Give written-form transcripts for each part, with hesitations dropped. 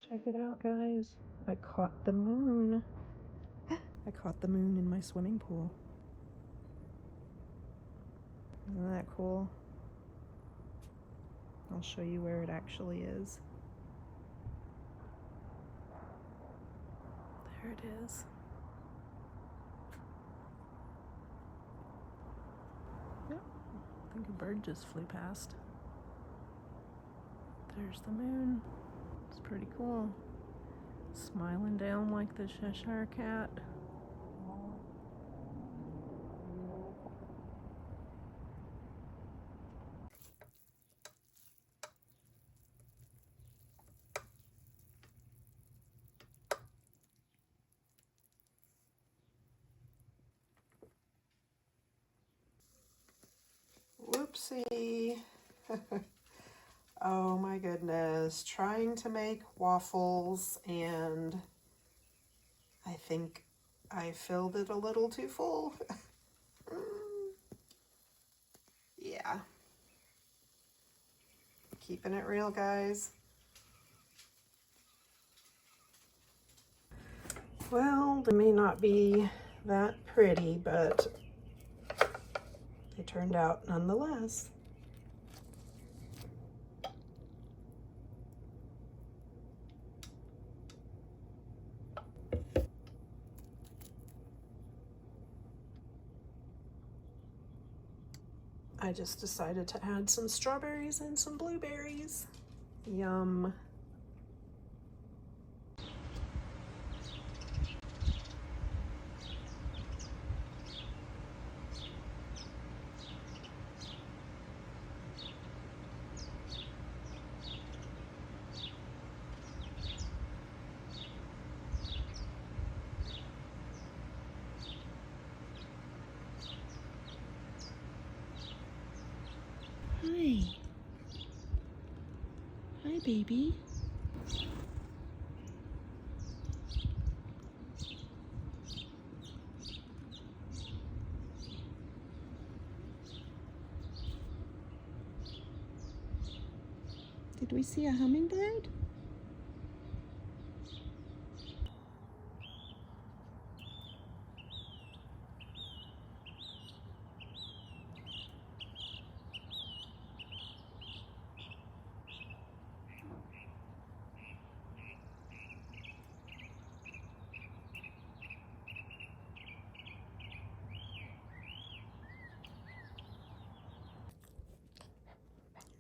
Check it out, guys. I caught the moon. I caught the moon in my swimming pool. Isn't that cool? I'll show you where it actually is. There it is. Yep. I think a bird just flew past. There's the moon. It's pretty cool. Smiling down like the Cheshire cat. Whoopsie. Oh my goodness. Trying to make waffles and I think I filled it a little too full. Yeah. Keeping it real, guys. Well, they may not be that pretty, but they turned out nonetheless. I just decided to add some strawberries and some blueberries. Yum. Hi. Hi, baby. Did we see a hummingbird?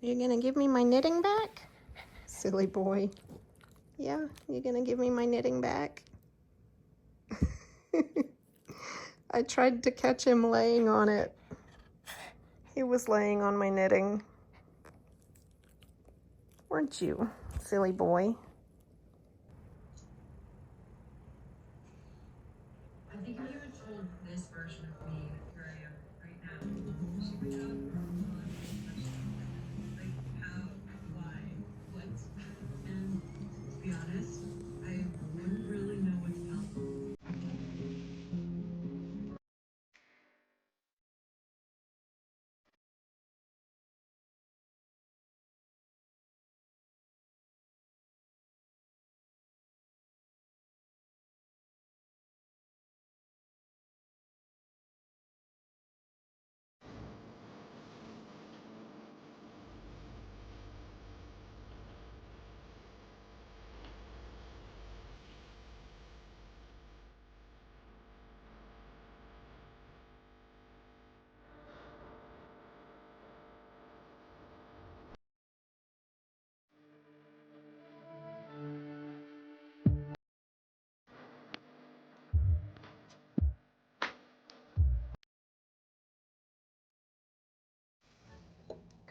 You gonna give me my knitting back? Silly boy. Yeah, you gonna give me my knitting back? I tried to catch him laying on it. He was laying on my knitting. Weren't you, silly boy? I think if you had told this version of me where I am right now, she would have a lot of questions. Like how, why, what? And to be honest, I wouldn't really know what to tell them.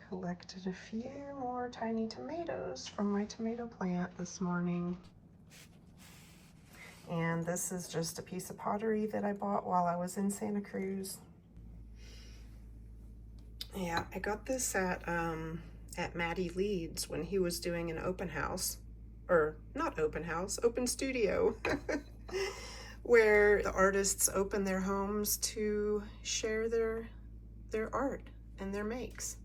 Collected a few more tiny tomatoes from my tomato plant this morning. And this is just a piece of pottery that I bought while I was in Santa Cruz. Yeah, I got this at Matty Leeds when he was doing an open house, or not open house, open studio, where the artists open their homes to share their art and their makes.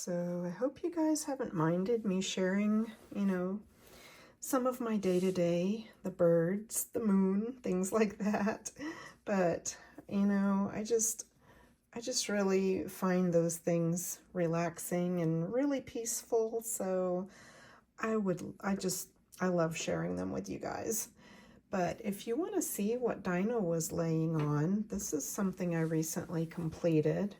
So I hope you guys haven't minded me sharing, you know, some of my day-to-day, the birds, the moon, things like that. But, you know, I just really find those things relaxing and really peaceful. So I love sharing them with you guys. But if you want to see what Dinah was laying on, this is something I recently completed.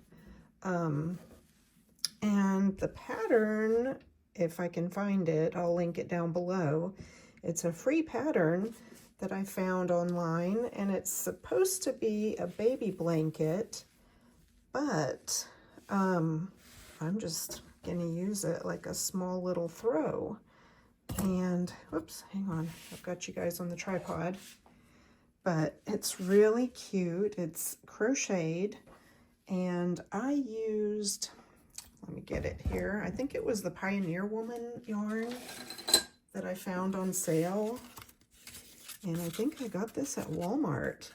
And the pattern, if I can find it, I'll link it down below. It's a free pattern that I found online, and it's supposed to be a baby blanket, but I'm just gonna use it like a small little throw. And whoops, hang on, I've got you guys on the tripod. But it's really cute. It's crocheted, and I used, let me get it here. I think it was the Pioneer Woman yarn that I found on sale. And I think I got this at Walmart.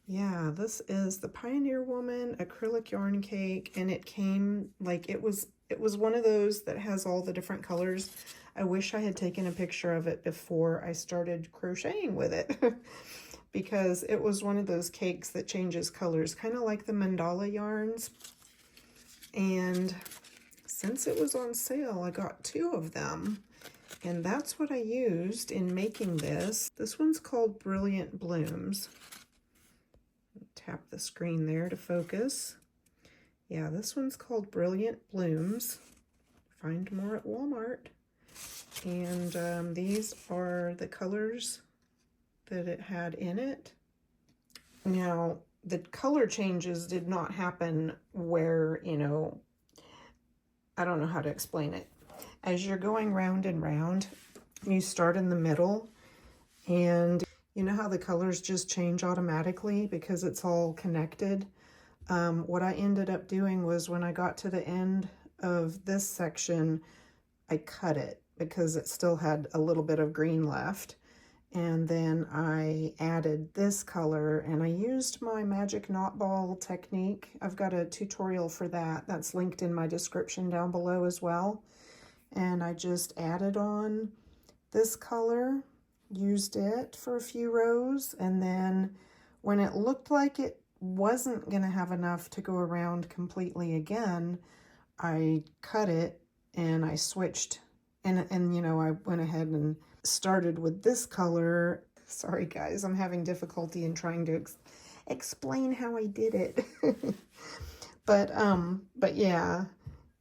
Yeah, this is the Pioneer Woman acrylic yarn cake, and it came like it was one of those that has all the different colors. I wish I had taken a picture of it before I started crocheting with it because it was one of those cakes that changes colors, kind of like the mandala yarns. And since it was on sale, I got 2 of them, and that's what I used in making this. This one's called Brilliant Blooms. Tap the screen there to focus. Yeah, this one's called Brilliant Blooms. Find more at Walmart. And these are the colors that it had in it. Now, the color changes did not happen where, you know, I don't know how to explain it. As you're going round and round, you start in the middle, and you know how the colors just change automatically because it's all connected? What I ended up doing was when I got to the end of this section, I cut it because it still had a little bit of green left. And then I added this color, and I used my magic knot ball technique. I've got a tutorial for that. That's linked in my description down below as well. And I just added on this color, used it for a few rows, and then when it looked like it wasn't gonna have enough to go around completely again, I cut it and I switched, and you know, I went ahead and started with this color. Sorry guys, I'm having difficulty in trying to explain how I did it. But yeah,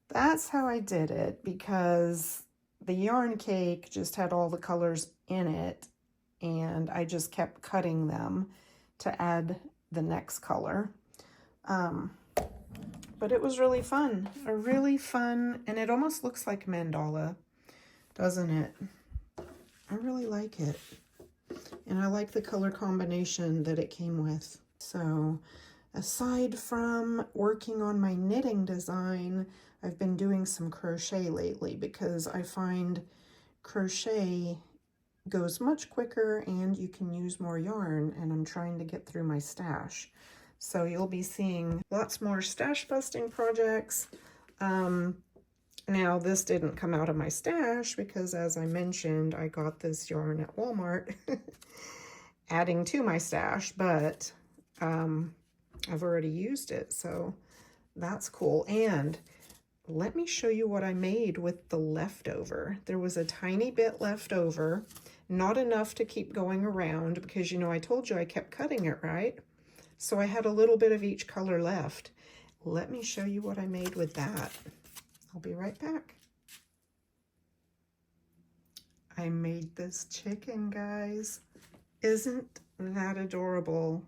that's how I did it, because the yarn cake just had all the colors in it, and I just kept cutting them to add the next color. But it was really fun, and it almost looks like mandala, doesn't it? I really like it, and I like the color combination that it came with. So aside from working on my knitting design, I've been doing some crochet lately because I find crochet goes much quicker and you can use more yarn, and I'm trying to get through my stash. So you'll be seeing lots more stash busting projects. Now this didn't come out of my stash because, as I mentioned, I got this yarn at Walmart adding to my stash, but I've already used it, so that's cool. And let me show you what I made with the leftover. There was a tiny bit left over, not enough to keep going around because, you know, I told you I kept cutting it, right? So I had a little bit of each color left. Let me show you what I made with that. I'll be right back. I made this chicken, guys. Isn't that adorable?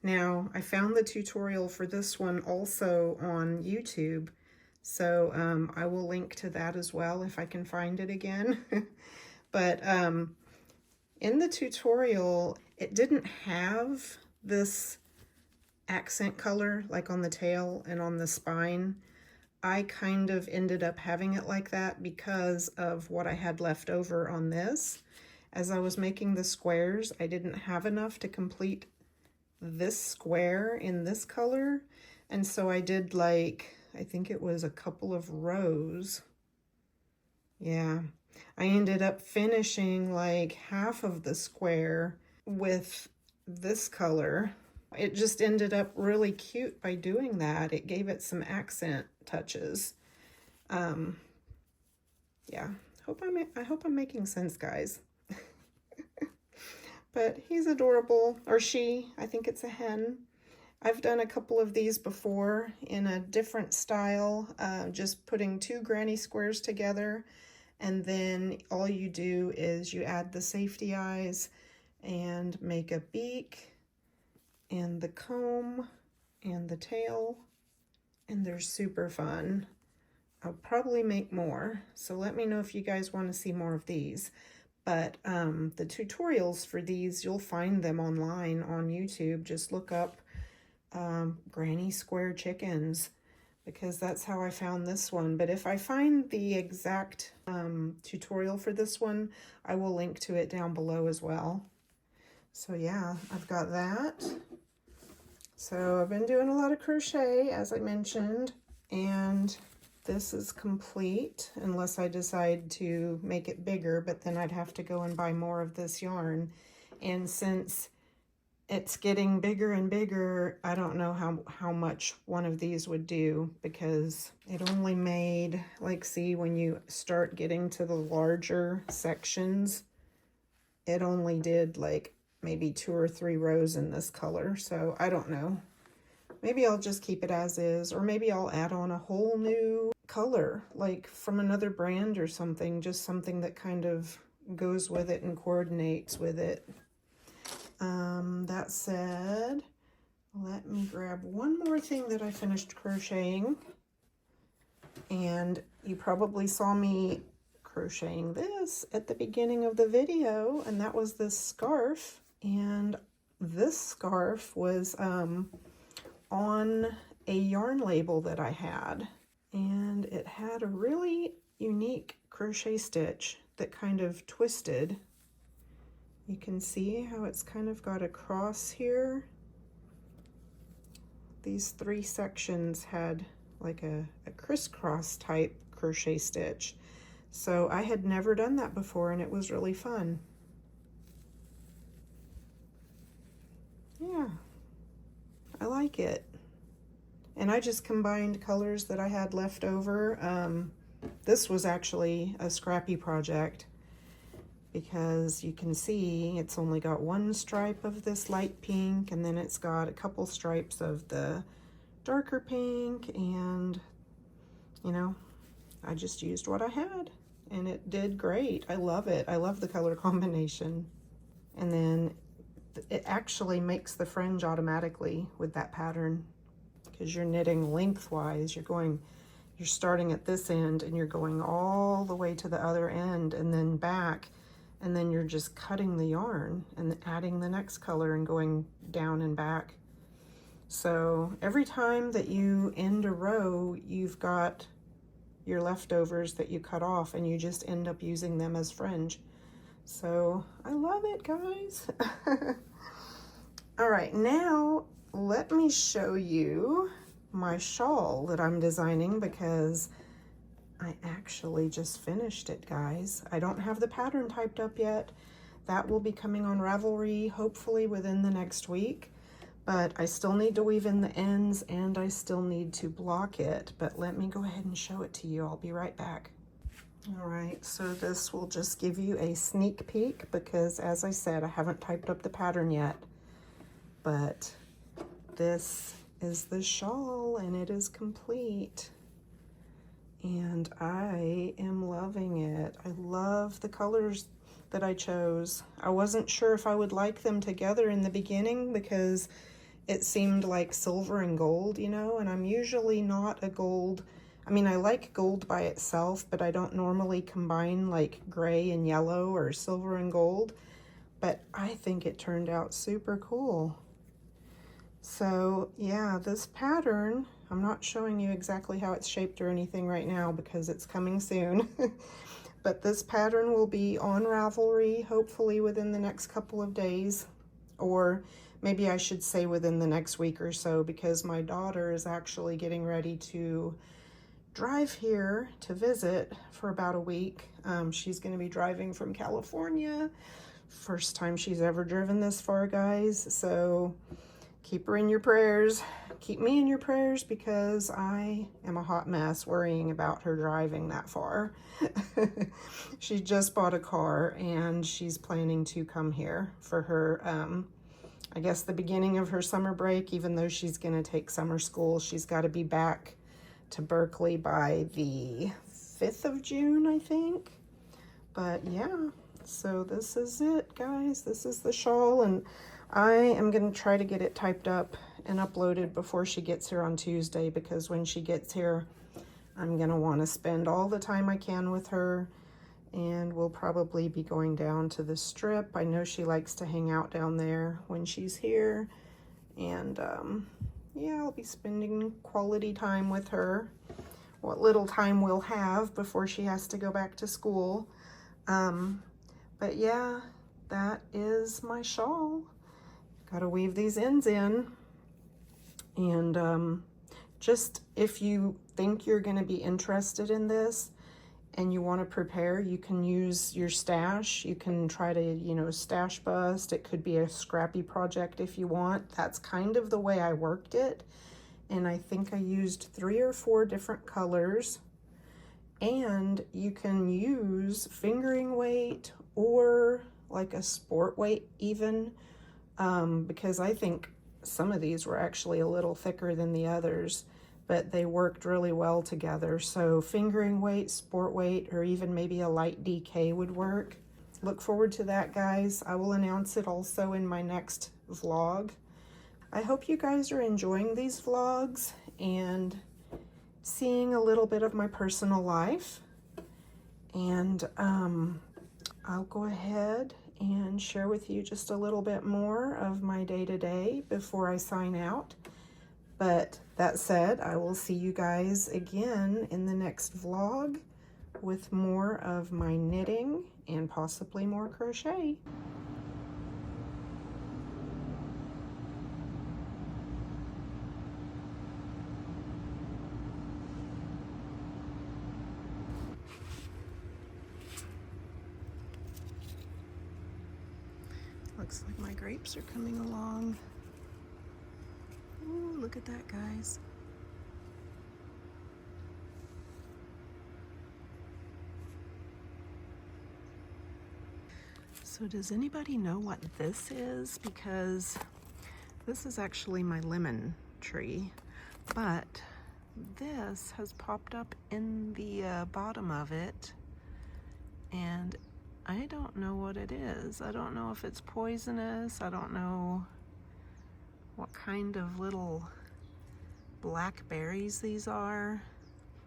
Now, I found the tutorial for this one also on YouTube, so I will link to that as well if I can find it again. But in the tutorial, it didn't have this accent color like on the tail and on the spine. I kind of ended up having it like that because of what I had left over on this. As I was making the squares, I didn't have enough to complete this square in this color, and so I did like I think it was a couple of rows. Yeah, I ended up finishing like half of the square with this color. It just ended up really cute by doing that. It gave it some accent touches. Yeah, I hope I'm making sense, guys. But he's adorable, or she, I think it's a hen. I've done a couple of these before in a different style, just putting 2 granny squares together, and then all you do is you add the safety eyes and make a beak and the comb and the tail, and they're super fun. I'll probably make more, so let me know if you guys want to see more of these. But the tutorials for these, you'll find them online on YouTube. Just look up granny square chickens, because that's how I found this one. But if I find the exact tutorial for this one, I will link to it down below as well. So yeah, I've got that. So I've been doing a lot of crochet, as I mentioned, and this is complete unless I decide to make it bigger, but then I'd have to go and buy more of this yarn. And since it's getting bigger and bigger, I don't know how much one of these would do, because it only made, like, see, when you start getting to the larger sections, it only did like maybe 2 or 3 rows in this color. So I don't know. Maybe I'll just keep it as is, or maybe I'll add on a whole new color, like from another brand or something, just something that kind of goes with it and coordinates with it. That said, let me grab one more thing that I finished crocheting. And you probably saw me crocheting this at the beginning of the video, and that was this scarf. And this scarf was on a yarn label that I had, and it had a really unique crochet stitch that kind of twisted. You can see how it's kind of got a cross here. These 3 sections had like a crisscross type crochet stitch. So I had never done that before, and it was really fun. Yeah, I like it. And I just combined colors that I had left over. This was actually a Scrappy project, because you can see it's only got 1 stripe of this light pink, and then it's got a couple stripes of the darker pink, and you know, I just used what I had and it did great. I love it. I love the color combination. And then it actually makes the fringe automatically with that pattern, because you're knitting lengthwise. You're starting at this end and you're going all the way to the other end and then back, and then you're just cutting the yarn and adding the next color and going down and back. So every time that you end a row, you've got your leftovers that you cut off, and you just end up using them as fringe. So I love it, guys. All right, now let me show you my shawl that I'm designing, because I actually just finished it, guys. I don't have the pattern typed up yet. That will be coming on Ravelry hopefully within the next week, but I still need to weave in the ends and I still need to block it. But let me go ahead and show it to you. I'll be right back. All right, so this will just give you a sneak peek, because as I said, I haven't typed up the pattern yet, but this is the shawl and it is complete. And I am loving it. I love the colors that I chose. I wasn't sure if I would like them together in the beginning, because it seemed like silver and gold, you know, and I'm usually not a gold. I mean, I like gold by itself, but I don't normally combine like gray and yellow or silver and gold. But I think it turned out super cool. So yeah, this pattern, I'm not showing you exactly how it's shaped or anything right now because it's coming soon. But this pattern will be on Ravelry hopefully within the next couple of days, or maybe I should say within the next week or so, because my daughter is actually getting ready to drive here to visit for about a week. She's going to be driving from California. First time she's ever driven this far, guys. So keep her in your prayers. Keep me in your prayers, because I am a hot mess worrying about her driving that far. She just bought a car and she's planning to come here for her, I guess, the beginning of her summer break. Even though she's going to take summer school, she's got to be back to Berkeley by the 5th of June, I think. But yeah, so this is it, guys. This is the shawl, and I am going to try to get it typed up and uploaded before she gets here on Tuesday, because when she gets here, I'm going to want to spend all the time I can with her, and we'll probably be going down to the Strip. I know she likes to hang out down there when she's here, and yeah, I'll be spending quality time with her, what little time we'll have before she has to go back to school. But yeah, that is my shawl. Gotta weave these ends in. And just if you think you're going to be interested in this and you want to prepare, you can use your stash. You can try to, you know, stash bust. It could be a Scrappy project if you want. That's kind of the way I worked it. And I think I used 3 or 4 different colors. And you can use fingering weight or like a sport weight even, because I think some of these were actually a little thicker than the others, but they worked really well together. So fingering weight, sport weight, or even maybe a light DK would work. Look forward to that, guys. I will announce it also in my next vlog. I hope you guys are enjoying these vlogs and seeing a little bit of my personal life. And I'll go ahead and share with you just a little bit more of my day-to-day before I sign out. But that said, I will see you guys again in the next vlog with more of my knitting and possibly more crochet. Looks like my grapes are coming along. Ooh, look at that, guys. So does anybody know what this is? Because this is actually my lemon tree, but this has popped up in the bottom of it, and I don't know what it is. I don't know if it's poisonous. I don't know what kind of little black berries these are.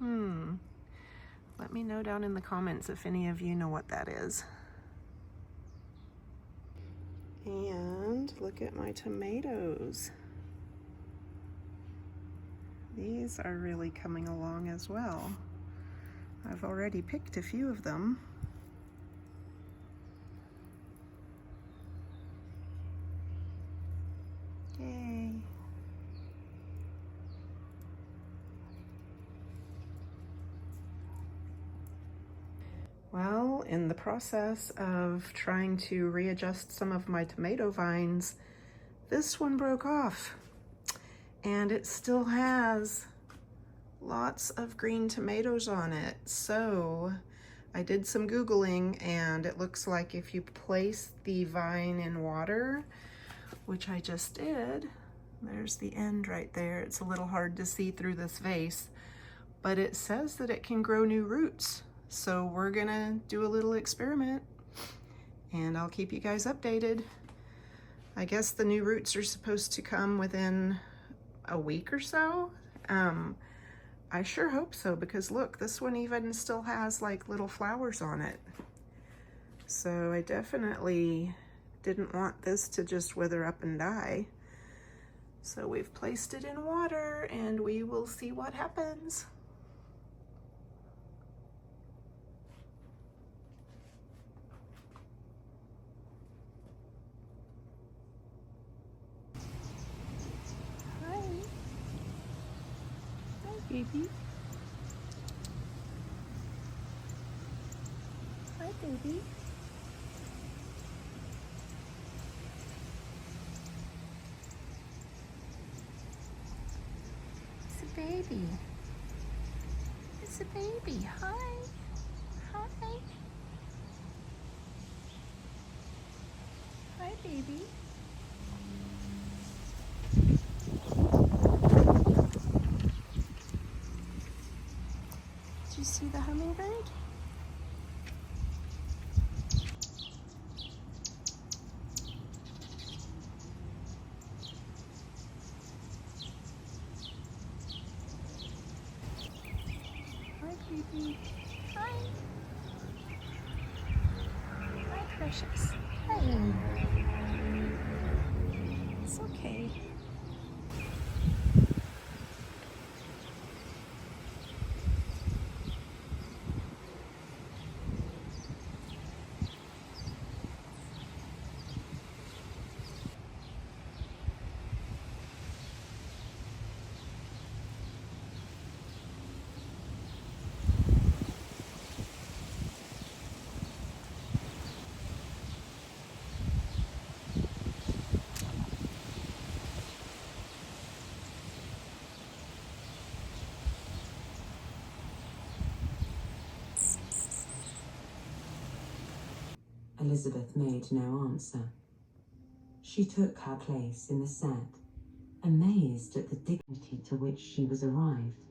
Let me know down in the comments if any of you know what that is. And look at my tomatoes. These are really coming along as well. I've already picked a few of them. Yay. Well, in the process of trying to readjust some of my tomato vines, this one broke off, and it still has lots of green tomatoes on it. So I did some Googling, and it looks like if you place the vine in water, which I just did, there's the end right there. It's a little hard to see through this vase, but it says that it can grow new roots. So we're gonna do a little experiment, and I'll keep you guys updated. I guess the new roots are supposed to come within a week or so. I sure hope so, because look, this one even still has like little flowers on it. So I definitely didn't want this to just wither up and die. So we've placed it in water, and we will see what happens. baby. Hi, baby. It's a baby. It's a baby. Hi. Hi. Hi, baby. Did you see the hummingbird? Hi, baby. Hi. Hi, precious. Hi. It's okay. Elizabeth made no answer. She took her place in the set, amazed at the dignity to which she was arrived.